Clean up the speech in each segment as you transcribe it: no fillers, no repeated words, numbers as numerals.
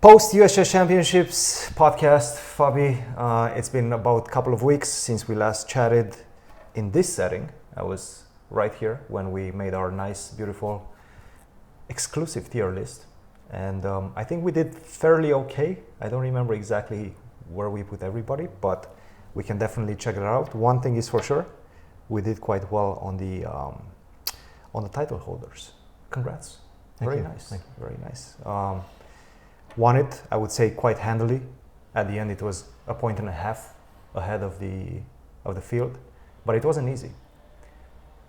Post USS Championships podcast, Fabi. It's been about a couple of weeks since we last chatted in this setting. I was right here when we made our nice, beautiful, exclusive tier list. And I think we did fairly okay. I don't remember exactly where we put everybody, but we can definitely check it out. One thing is for sure, we did quite well on the title holders. Congrats. Very nice. Thank you. Very nice. Won it, I would say, quite handily. At the end, it was a point and a half ahead of the field, but it wasn't easy.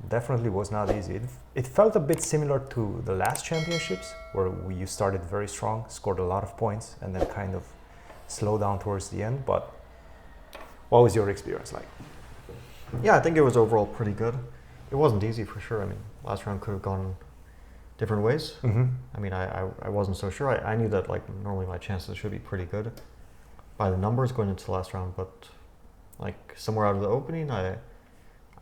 Definitely was not easy. It felt a bit similar to the last championships, where you started very strong, scored a lot of points, and then kind of slowed down towards the end. But what was your experience like? Yeah, I think it was overall pretty good. It wasn't easy for sure. I mean, last round could have gone different ways. Mm-hmm. I mean, I wasn't so sure. I knew that like normally my chances should be pretty good by the numbers going into the last round, but like somewhere out of the opening, I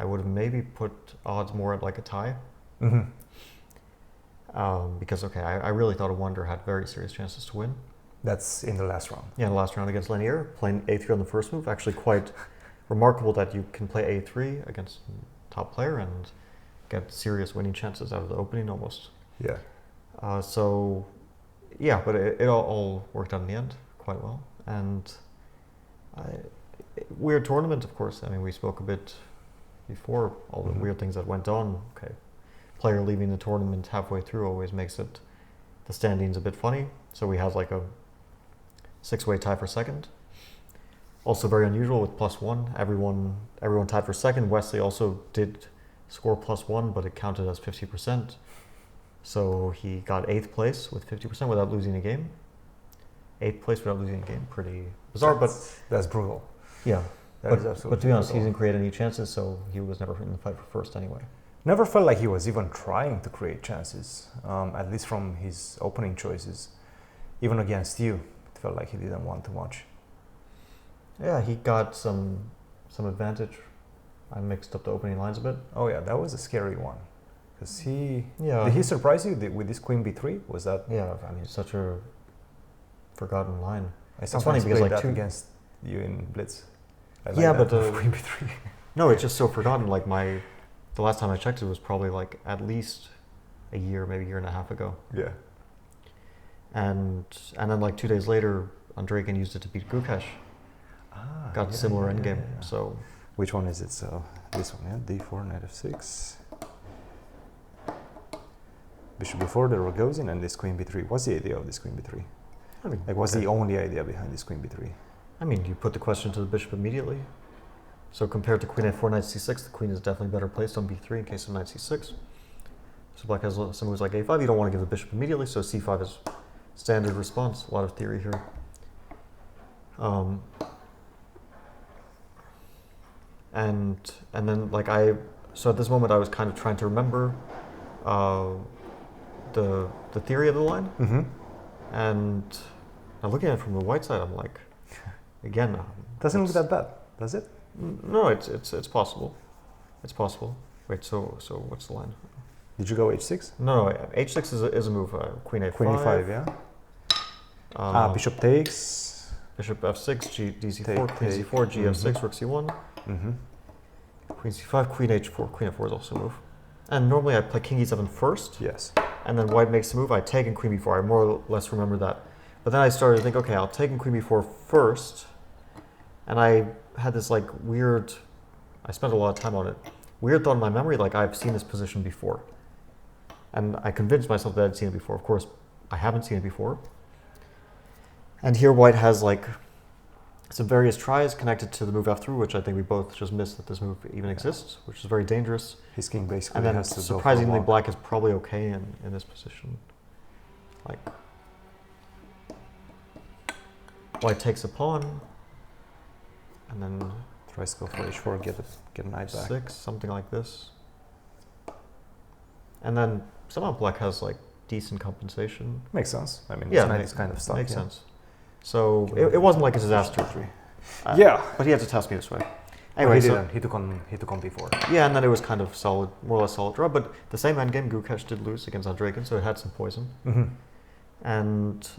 would have maybe put odds more at like a tie. Mm-hmm. Because I really thought a Wonder had very serious chances to win. That's in the last round. Yeah, in the last round against Lanier, playing A3 on the first move. Actually quite remarkable that you can play A3 against top player and get serious winning chances out of the opening almost. Yeah. But it all worked out in the end quite well. And weird tournament, of course. I mean, we spoke a bit before all the weird things that went on. Okay, player leaving the tournament halfway through always makes it the standings a bit funny. So we had like a 6-way tie for second. Also very unusual with +1. Everyone tied for second. Wesley also did score +1, but it counted as 50%. So he got 8th place with 50% without losing a game. 8th place without losing a game. Pretty bizarre, but that's brutal. Yeah. That is absolutely but to be honest, he brutal. didn't create any chances, so he was never in the fight for first anyway. Never felt like he was even trying to create chances, at least from his opening choices. Even against you, it felt like he didn't want too much. Yeah, he got some advantage. I mixed up the opening lines a bit. Oh yeah, that was a scary one. Because did Yeah. he surprise you with this Queen B3? Was that? Yeah, I mean, such a forgotten line. It's funny because, like, that two- against you in Blitz. I Yeah, that but, with Queen B3. No, it's just so forgotten. Like the last time I checked it was probably like at least a year, maybe a year and a half ago. Yeah. And then like 2 days later, Andrekin used it to beat Gukesh. Got similar endgame. yeah. So Which one is it? So this one, yeah. D4, knight f6. Bishop b4, the rook goes in, and this Queen b3. What's the idea of this Queen b3? I mean, Like, what's the only idea behind this Queen b3? I mean, you put the question to the bishop immediately. So compared to Queen a4, Knight c6, the queen is definitely better placed on b3 in case of Knight c6. So black has some moves like a5. You don't want to give the bishop immediately, so c5 is standard response. A lot of theory here. And then like so at this moment I was kind of trying to remember the theory of the line. Mm-hmm. And now looking at it from the white side, I'm like, again, Doesn't look that bad, does it? no, it's possible. It's possible. Wait, so what's the line? Did you go h6? No, h6 is a move. Queen a5. Queen e5, yeah. Bishop takes. Bishop f6, dc4, Take, queen take. c4, gf6, rook c1, Mm-hmm. queen c5, queen h4. Queen f4 is also a move. And normally I play king e7 first, Yes. and then white makes the move. I take in queen b4. I more or less remember that. But then I started to think, okay, I'll take in queen b4 first. And I had this like weird, I spent a lot of time on it, weird thought in my memory, like I've seen this position before. And I convinced myself that I'd seen it before. Of course, I haven't seen it before. And here white has like some various tries connected to the move f3, which I think we both just missed that this move even exists, which is very dangerous. His king basically And then has to go for a surprisingly, walk. black is probably okay in this position. Like, white takes a pawn, and then Tries to go for h4, get a knight back. 6, something like this. And then somehow black has like decent compensation. Makes sense. I mean, Yeah, it's not makes- this kind of stuff. Makes yeah. sense. So it wasn't like a disaster. Yeah. But he had to test me this way. Anyway, Anyway, he so, didn't. He took on b4. yeah, and then it was kind of solid, more or less solid draw. But the same endgame, Gukesh did lose against Andrekin, so it had some poison. Mm-hmm. And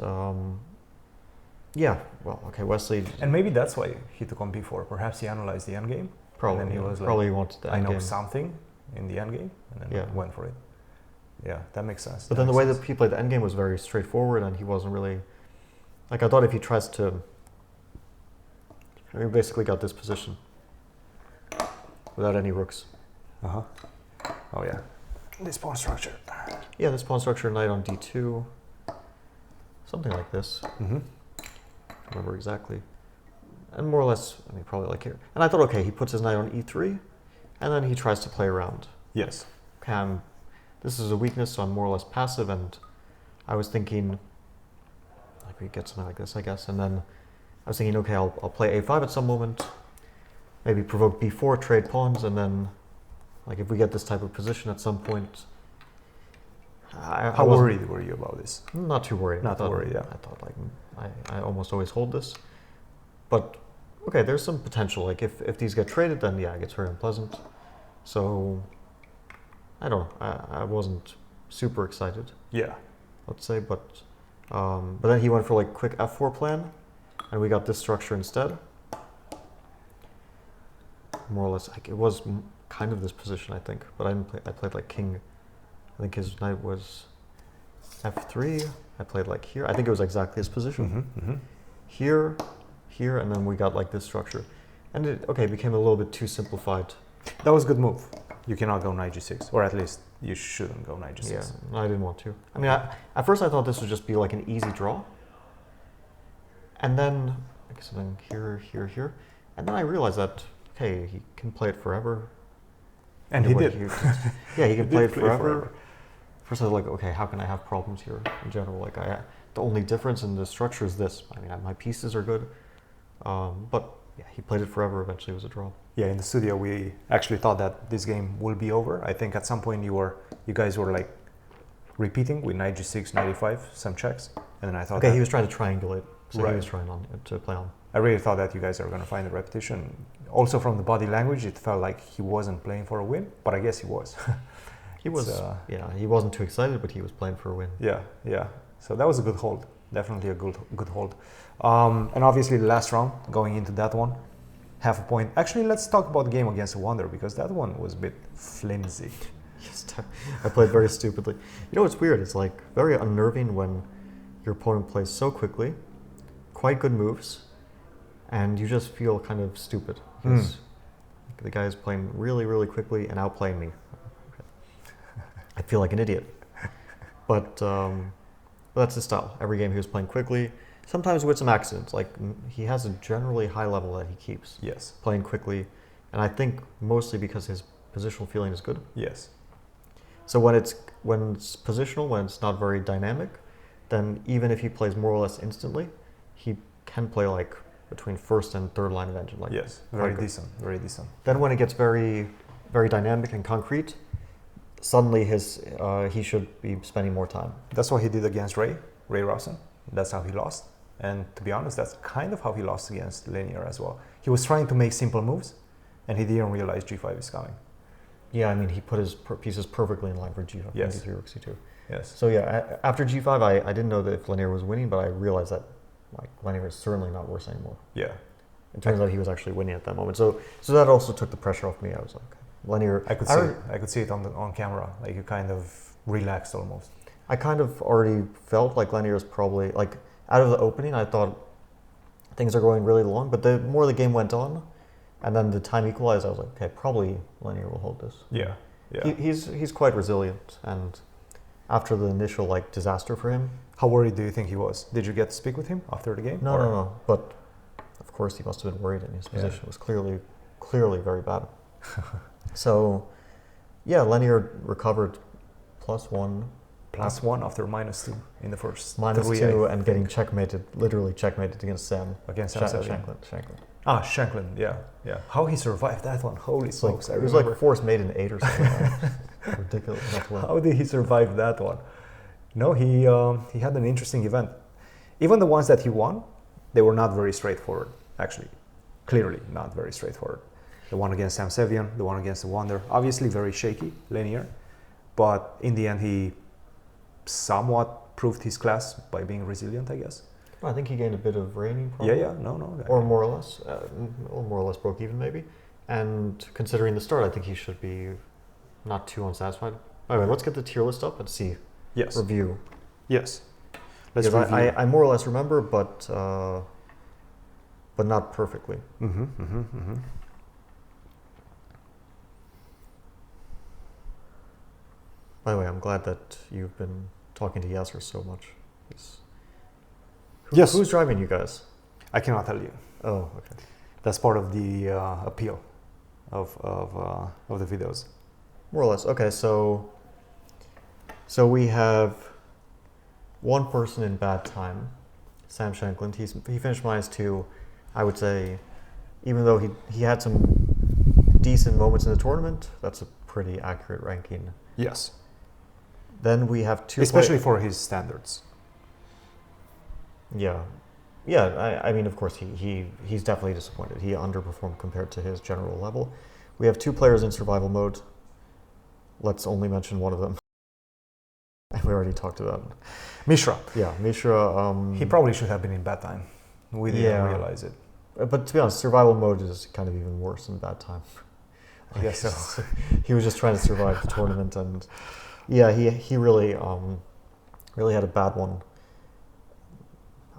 Yeah, well, okay, Wesley And maybe that's why he took on b4. Perhaps he analyzed the endgame. probably, and then he was like, probably wanted the I know endgame. something in the endgame, and then Yeah. went for it. Yeah, that makes sense. But then the way that he played the endgame was very straightforward, and he wasn't really like, I thought if he tries to, he basically got this position without any rooks. Uh-huh. Oh yeah. This pawn structure. Yeah, this pawn structure, knight on d2, something like this. Mm-hmm. I don't remember exactly. And more or less, I mean, probably like here. And I thought, okay, he puts his knight on e3, and then he tries to play around. Yes. Okay, this is a weakness, so I'm more or less passive, and I was thinking, like, we get something like this, I guess, and then I was thinking, okay, I'll play a5 at some moment, maybe provoke b4, trade pawns, and then, like, if we get this type of position at some point, How worried were you about this? Not too worried. Not worried, yeah. I thought, like, I almost always hold this. But, okay, there's some potential. Like, if these get traded, then, yeah, it gets very unpleasant. So, I don't know. I wasn't super excited, Yeah. let's say. But then he went for, like, quick f4 plan, and we got this structure instead. More or less, like, it was kind of this position, I think. But I didn't play. I played, like, king. I think his knight was f3. I played, like, here. I think it was exactly his position. Mm-hmm. Mm-hmm. Here, and then we got, like, this structure. And it, okay, became a little bit too simplified. That was a good move. You cannot go knight g6, or at least you shouldn't go knight g6. Yeah, I didn't want to. I mean, at first I thought this would just be like an easy draw. And then, like, something here. And then I realized that, okay, he can play it forever. And he did. Yeah, he can play it play forever. First I was like, okay, how can I have problems here in general? Like, the only difference in the structure is this. I mean, my pieces are good. But yeah, he played it forever. Eventually it was a draw. Yeah, in the studio we actually thought that this game will be over. I think at some point you guys were like repeating with knight g6, knight e5, some checks, and then I thought, okay, he was trying to triangulate, so Right. he was trying to play on. I really thought that you guys are going to find the repetition. Also from the body language, it felt like he wasn't playing for a win, but I guess he was. He was, yeah, he wasn't too excited, but he was playing for a win. Yeah. So that was a good hold. Definitely a good hold. And obviously the last round, going into that one, half a point. Actually, let's talk about the game against Wonder, because that one was a bit flimsy. Yes, I played very stupidly. You know what's weird? It's like very unnerving when your opponent plays so quickly, quite good moves, and you just feel kind of stupid. The guy is playing really, really quickly and outplaying me. I feel like an idiot. But that's his style. Every game he was playing quickly, sometimes with some accidents. Like, he has a generally high level that he keeps. Yes. Playing quickly, and I think mostly because his positional feeling is good. Yes. So when it's positional, when it's not very dynamic, then even if he plays more or less instantly, he can play like between first and third line of engine. Like, yes, very decent. Then when it gets very, very dynamic and concrete, suddenly he should be spending more time. That's what he did against Ray Rawson. That's how he lost. And to be honest, that's kind of how he lost against Linear as well. He was trying to make simple moves, and he didn't realize G5 is coming. Yeah, I mean, he put his pieces perfectly in line for G5, Yes. D3, Rook C2. Yes. So yeah, after G5, I didn't know that if Linear was winning, but I realized that, like, Linear is certainly not worse anymore. Yeah. It turns out he was actually winning at that moment. So that also took the pressure off me. I was like, Linear. I could see it on camera. Like, you kind of relaxed almost. I kind of already felt like Linear is probably, like, out of the opening, I thought things are going really long, but the more the game went on, and then the time equalized, I was like, okay, probably Linear will hold this. Yeah. He's quite resilient, and after the initial, like, disaster for him. How worried do you think he was? Did you get to speak with him after the game? No. But of course he must have been worried, and his position was clearly very bad. So, yeah, Linear recovered +1. +1 after -2 in the first -2 and getting literally checkmated against Sam. Against Sam Shanklin. Ah, Shanklin, yeah. How he survived that one, holy smokes. It was like force made in 8 or something. Ridiculous. How did he survive that one? No, he had an interesting event. Even the ones that he won, they were not very straightforward, actually. Clearly not very straightforward. The one against Sam Sevian, the one against the Wonder, obviously very shaky, Linear. But in the end, he somewhat proved his class by being resilient, I guess. I think he gained a bit of rating. Yeah, Probably. no. Or more or less broke even maybe. And considering the start, I think he should be not too unsatisfied. Anyway, let's get the tier list up and see. Yes. Review. Yes. Let's because review. I more or less remember, but not perfectly. By the way, I'm glad that you've been talking to Yasser so much. Yes. Who's driving you guys? I cannot tell you. Oh, okay. That's part of the appeal of the videos. More or less. Okay, so we have one person in bad time, Sam Shankland. He finished -2. I would say, even though he had some decent moments in the tournament, that's a pretty accurate ranking. Yes. Then we have two, especially for his standards. Yeah. I mean, of course, he's definitely disappointed. He underperformed compared to his general level. We have 2 players in survival mode. Let's only mention one of them. We already talked about Mishra. Yeah, Mishra. He probably should have been in bad time. We didn't realize it. But to be honest, survival mode is kind of even worse than bad time. I guess so. He was just trying to survive the tournament, and yeah, he really really had a bad one.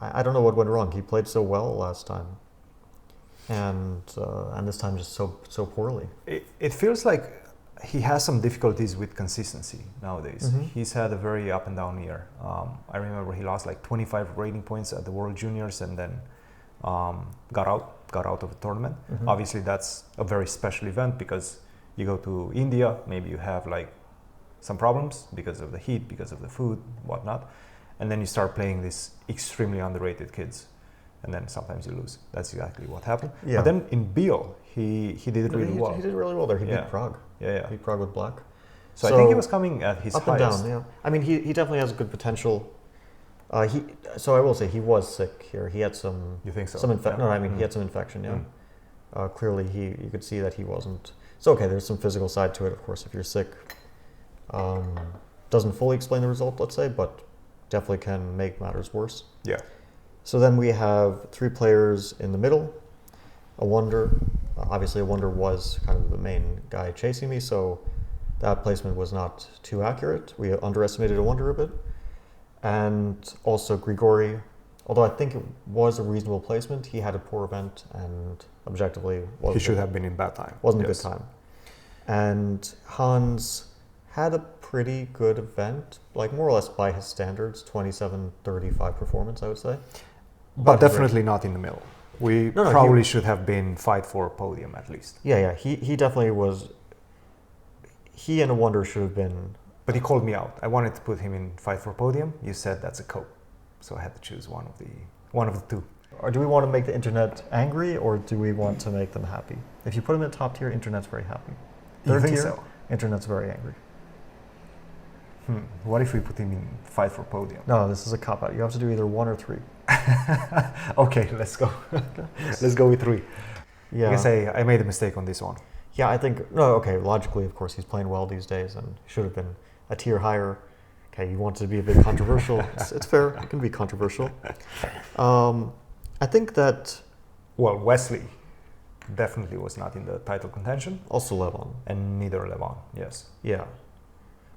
I don't know what went wrong. He played so well last time, and this time just so poorly. It feels like he has some difficulties with consistency nowadays. Mm-hmm. He's had a very up and down year. I remember he lost like 25 rating points at the World Juniors and then got out of the tournament. Mm-hmm. Obviously, that's a very special event because you go to India, maybe you have like some problems because of the heat, because of the food, whatnot, and then you start playing these extremely underrated kids, and then sometimes you lose. That's exactly what happened. Yeah. But then in Biel, he did it really well. He did really well there. He Yeah. beat Prague. Yeah. He beat Prague with black. So I think he was coming at his up highest. and down. Yeah. I mean, he definitely has a good potential. So I will say he was sick here. He had some. You think so? Some infection. Yeah. No, I mean he had some infection. Yeah. Clearly, you could see that he wasn't. So okay, there's some physical side to it, of course. If you're sick, doesn't fully explain the result, let's say, but definitely can make matters worse. Yeah. So then we have 3 players in the middle. A Wonder. Obviously, a Wonder was kind of the main guy chasing me, so that placement was not too accurate. We underestimated a Wonder a bit. And also Grigori, although I think it was a reasonable placement, he had a poor event and objectively he should have been in bad time. Wasn't a good time. And Hans had a pretty good event, like more or less by his standards, 27-35 performance, I would say. But definitely not in the middle. We No, probably should have been fight for a podium at least. Yeah, he definitely was. He and a Wonder should have been. But he called me out. I wanted to put him in fight for podium. You said that's a cope, so I had to choose one of the 2. Or do we want to make the internet angry, or do we want to make them happy? If you put them in top tier, internet's very happy. You think tier, so? Internet's very angry. What if we put him in fight for podium? No, this is a cop out. You have to do either 1 or 3. Okay, let's go. Let's go with 3. Yeah. I can say I made a mistake on this one. Yeah, I think no. Okay, logically, of course, he's playing well these days, and should have been a tier higher. Okay, you want to be a bit controversial. It's fair. It can be controversial. I think that. Well, Wesley definitely was not in the title contention. Also Levon. And neither Levon, yes. Yeah.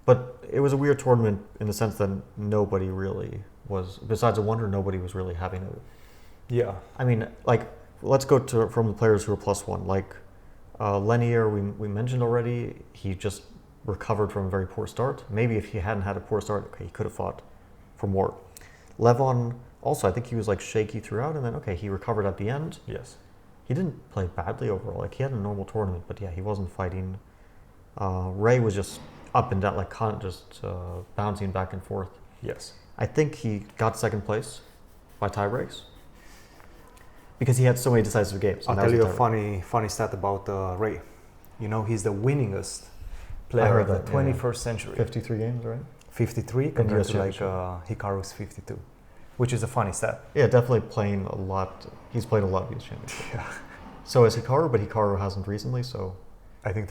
But it was a weird tournament in the sense that nobody really was, besides a Wonder, nobody was really having it. Yeah. I mean, like, let's go from the players who are +1. Like, Lenier, we mentioned already, he just recovered from a very poor start. Maybe if he hadn't had a poor start, okay, he could have fought for more. Levon, also, I think he was like shaky throughout, and then, okay, he recovered at the end. Yes. He didn't play badly overall. Like, he had a normal tournament, but yeah, he wasn't fighting. Ray was just up and down, like just bouncing back and forth. Yes. I think he got 2nd place by tie breaks because he had so many decisive games. I'll tell you a funny stat about Ray. You know, he's the winningest player of the 21st century. 53 games, right? 53 compared to like Hikaru's 52, which is a funny stat. Yeah, definitely playing a lot. He's played a lot of these championships. Yeah. So has Hikaru, but Hikaru hasn't recently, so. I think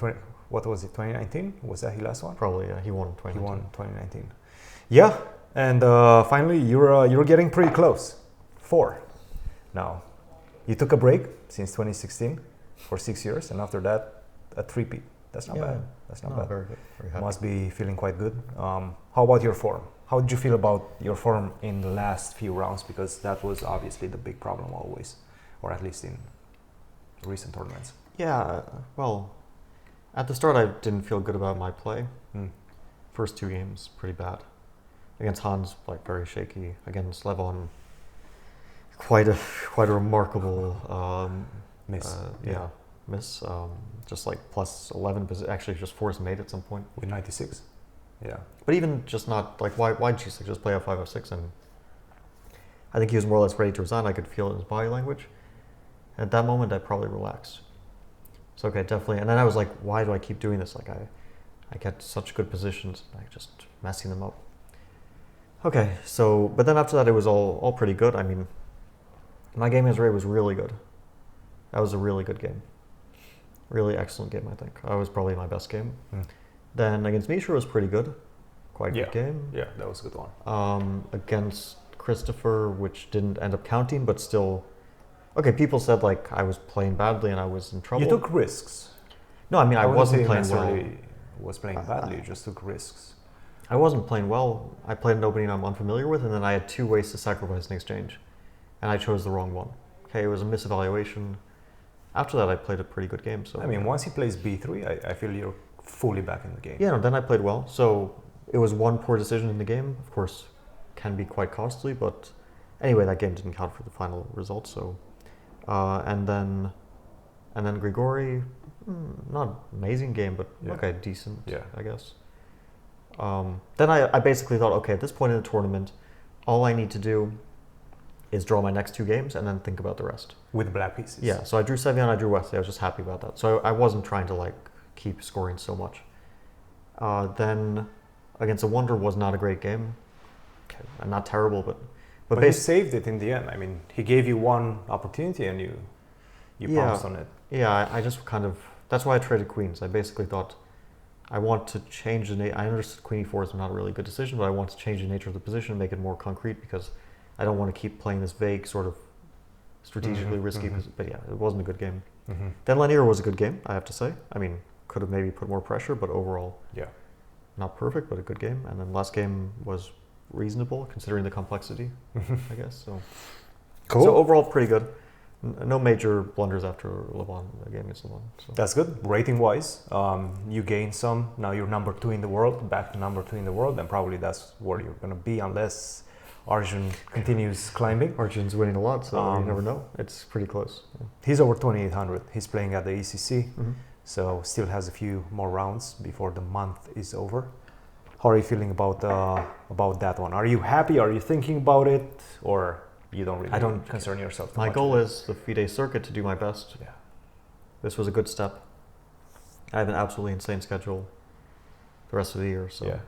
what was it, 2019? Was that his last one? Probably, yeah. He won in 2019. He won 2019. Yeah, and finally you're getting pretty close. 4 now. You took a break since 2016 for 6 years, and after that, a three-peat. That's not bad. That's not bad. Very good. Very happy. Must be feeling quite good. How about your form? How did you feel about your form in the last few rounds? Because that was obviously the big problem always, or at least in recent tournaments. Yeah, well, at the start I didn't feel good about my play. First 2 games, pretty bad. Against Hans, like very shaky. Against Levon, quite a remarkable Miss. Miss. Just like plus 11, but actually just force mate at some point. With 96. Yeah. But even just not, like, why G6? Just play F5, F6, and I think he was more or less ready to resign. I could feel it in his body language. And at that moment, I probably relaxed. So, okay, definitely. And then I was like, why do I keep doing this? Like, I get such good positions, like just messing them up. Okay, so, but then after that, it was all pretty good. I mean, my game against Ray was really good. That was a really good game. Really excellent game, I think. That was probably my best game. Then against Misha was pretty good. Quite good game. Yeah, that was a good one. Against Christopher, which didn't end up counting, but still... Okay, people said like I was playing badly and I was in trouble. You took risks. No, I mean, I wasn't playing well. Was playing badly, you just took risks. I wasn't playing well. I played an opening I'm unfamiliar with, and then I had 2 ways to sacrifice an exchange. And I chose the wrong one. Okay, it was a misevaluation. After that, I played a pretty good game. So I mean, once he plays B3, I feel you're fully back in the game. Yeah, no, then I played well. So it was one poor decision in the game. Of course, can be quite costly, but anyway, that game didn't count for the final result. So, and then Grigori, not amazing game, but okay, decent. Yeah, I guess. Then I basically thought, okay, at this point in the tournament, all I need to do is draw my next 2 games and then think about the rest. With black pieces. Yeah, so I drew Sevian, I drew Wesley. I was just happy about that. So I wasn't trying to like keep scoring so much. Then against a Wonder was not a great game. Okay, not terrible, but he saved it in the end. I mean, he gave you one opportunity and you pounced on it. Yeah, I just kind of, that's why I traded queens. I basically thought I want to change the I understood queen e4 is not a really good decision, but I want to change the nature of the position, make it more concrete, because I don't want to keep playing this vague sort of strategically risky. But yeah, it wasn't a good game. Then Lanier was a good game, I have to say. I mean, could have maybe put more pressure, but overall, not perfect, but a good game. And then last game was reasonable considering the complexity, I guess. So cool. So overall, pretty good. No major blunders after Levon, the game against Levon. So. That's good. Rating wise, you gained some. Now you're number 2 in the world, back to number 2 in the world, and probably that's where you're going to be unless Arjun continues climbing. Arjun's winning a lot, so you never know. It's pretty close. Yeah. He's over 2,800. He's playing at the ECC, so still has a few more rounds before the month is over. How are you feeling about that one? Are you happy? Are you thinking about it, or you don't really? I don't concern yourself. My goal is the FIDE circuit to do my best. Yeah, this was a good step. I have an absolutely insane schedule the rest of the year, so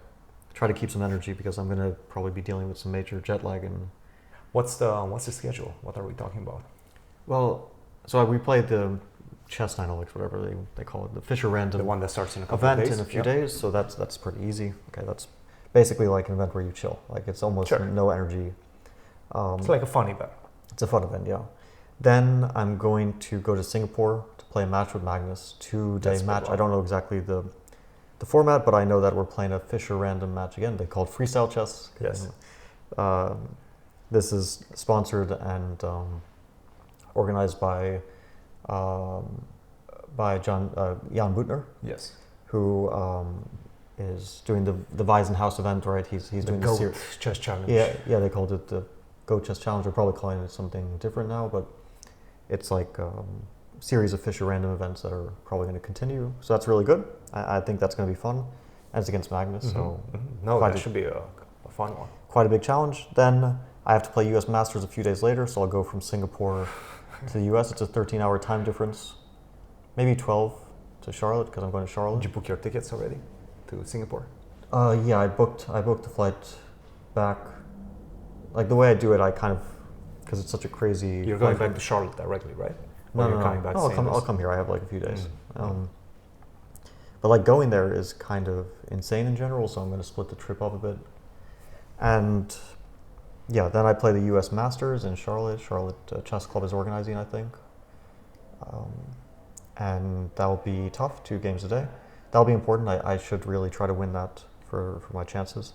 try to keep some energy because I'm going to probably be dealing with some major jet lag. And what's the schedule? What are we talking about? Well, so we played the chess dynamics, whatever they call it, the Fisher Random. The one that starts in a couple of days. Event in a few days, so that's pretty easy. Okay, that's basically like an event where you chill. Like it's almost no energy. It's like a fun event. It's a fun event, yeah. Then I'm going to go to Singapore to play a match with Magnus, 2-day match. I don't know exactly the format, but I know that we're playing a Fisher Random match again. They call it freestyle chess. Yes. This is sponsored and organized by Jan Butner. Yes. Who is doing the Weisenhaus event, right? He's doing the GOAT Chess Challenge. Yeah, they called it the GOAT Chess Challenge. We're probably calling it something different now, but it's like a series of Fisher Random events that are probably going to continue. So that's really good. I think that's going to be fun. And it's against Magnus, so no, that should be a fun one. Quite a big challenge. Then I have to play US Masters a few days later, so I'll go from Singapore to the US. It's a 13-hour time difference, maybe 12 to Charlotte because I'm going to Charlotte. Did you book your tickets already to Singapore? Yeah, I booked the flight back. Like the way I do it, I kind of, because it's such a crazy. You're going back to Charlotte directly, right? No, I'll come here. I have like a few days. But like going there is kind of insane in general, so I'm going to split the trip up a bit. And Yeah, then I play the U.S. Masters in Charlotte. Charlotte Chess Club is organizing, I think. And that'll be tough, 2 games a day. That'll be important. I should really try to win that for my chances.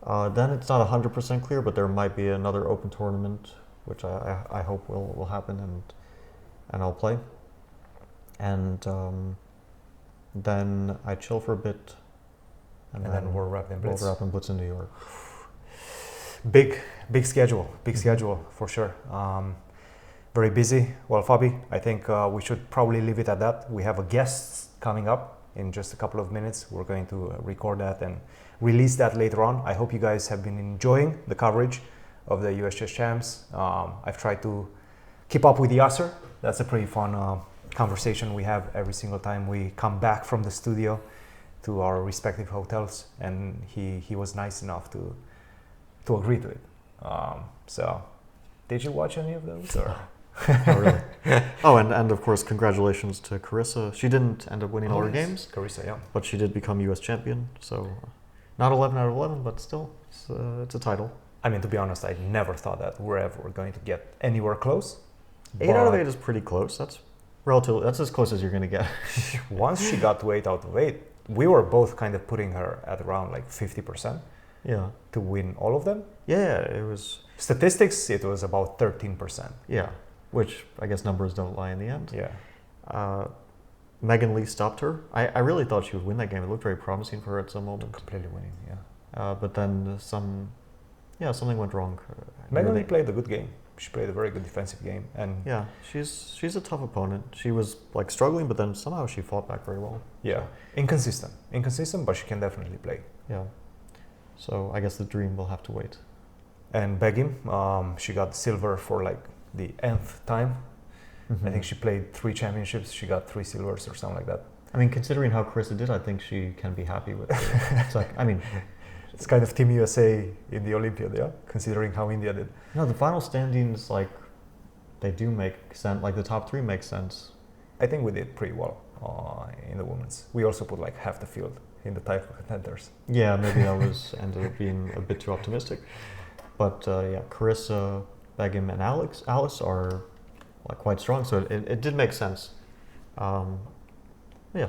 Then it's not 100% clear, but there might be another open tournament, which I hope will happen, and I'll play. And then I chill for a bit. And then World Rap in Blitz. World Rap in Blitz in New York. Big schedule. Big schedule, for sure. Very busy. Well, Fabi, I think we should probably leave it at that. We have a guest coming up in just a couple of minutes. We're going to record that and release that later on. I hope you guys have been enjoying the coverage of the US Chess Champs. I've tried to keep up with Yasser. That's a pretty fun conversation we have every single time we come back from the studio to our respective hotels, and he was nice enough to agree to it. So, did you watch any of those? Or? Oh, really? Oh, and of course, congratulations to Carissa. She didn't end up winning all her games. Carissa, yeah. But she did become US champion, so not 11 out of 11, but still, it's a title. I mean, to be honest, I never thought that we're ever going to get anywhere close. 8 out of 8 is pretty close. That's relatively, that's as close as you're going to get. Once she got to 8 out of 8, we were both kind of putting her at around like 50%. Yeah. To win all of them. Yeah, it was... Statistics, it was about 13%. Yeah, which I guess numbers don't lie in the end. Yeah. Megan Lee stopped her. I really thought she would win that game. It looked very promising for her at some moment. Completely winning, yeah. But then something went wrong. Megan Lee played a good game. She played a very good defensive game, and yeah, she's a tough opponent. She was like struggling, but then somehow she fought back very well. Yeah, inconsistent, but she can definitely play. Yeah, so I guess the dream will have to wait. And Begim, she got silver for like the nth time. Mm-hmm. I think she played 3 championships. She got 3 silvers or something like that. I mean, considering how Carissa did, I think she can be happy with it. It's like, I mean, it's kind of Team USA in the Olympiad, yeah? Considering how India did. No, the final standings, like, they do make sense. Like, the top 3 make sense. I think we did pretty well in the women's. We also put like half the field in the title contenders. Yeah, maybe that ended up being a bit too optimistic. But yeah, Carissa, Begim, and Alice are like quite strong, so it did make sense. Yeah,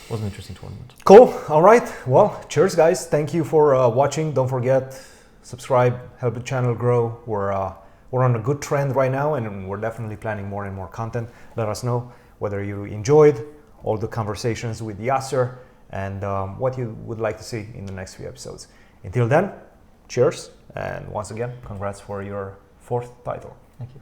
was an interesting tournament. Cool. All right. Well, cheers, guys. Thank you for watching. Don't forget, subscribe, help the channel grow. We're on a good trend right now, and we're definitely planning more and more content. Let us know whether you enjoyed all the conversations with Yasser and what you would like to see in the next few episodes. Until then, cheers, and once again, congrats for your 4th title. Thank you.